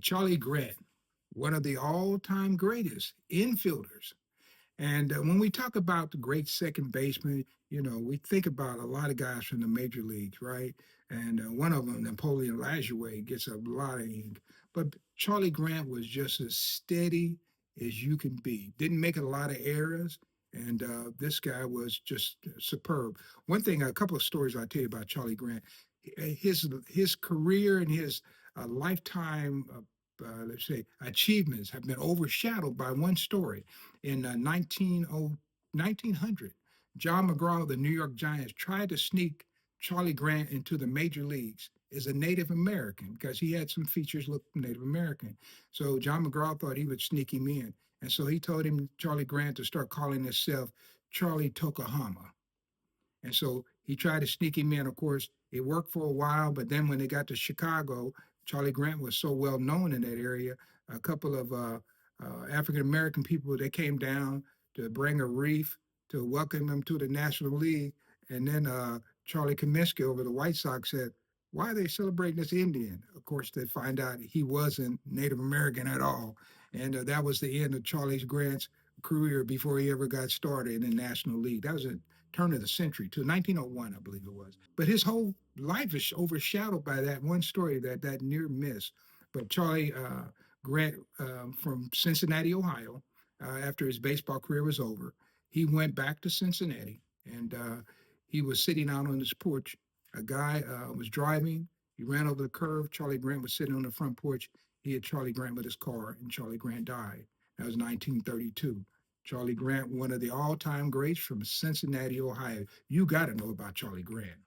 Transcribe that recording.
Charlie Grant, one of the all-time greatest infielders. And when we talk about the great second baseman, we think about a lot of guys from the major leagues, right? And one of them, Napoleon Lajoie, gets a lot of ink. But Charlie Grant was just as steady as you can be. Didn't make a lot of errors. And this guy was just superb. One thing, a couple of stories I'll tell you about Charlie Grant. His career and his lifetime, let's say, achievements have been overshadowed by one story in 1900, John McGraw of the New York Giants tried to sneak Charlie Grant into the major leagues as a Native American because he had some features look Native American. So John McGraw thought he would sneak him in. And so he told him, Charlie Grant, to start calling himself Charlie Tokahama. And so he tried to sneak him in. Of course, it worked for a while, but then when they got to Chicago, Charlie Grant was so well known in that area. A couple of African American people, they came down to bring a wreath to welcome him to the National League. And then Charlie Comiskey over the White Sox said, "Why are they celebrating this Indian?" Of course, they find out he wasn't Native American at all. And that was the end of Charlie Grant's career before he ever got started in the National League. That was a turn of the century to 1901, I believe it was. But his whole life is overshadowed by that one story, that near miss. But Charlie Grant from Cincinnati, Ohio, after his baseball career was over, he went back to Cincinnati and he was sitting out on his porch. A guy was driving. He ran over the curve. Charlie Grant was sitting on the front porch. He hit Charlie Grant with his car, and Charlie Grant died. That was 1932. Charlie Grant, one of the all-time greats from Cincinnati, Ohio. You got to know about Charlie Grant.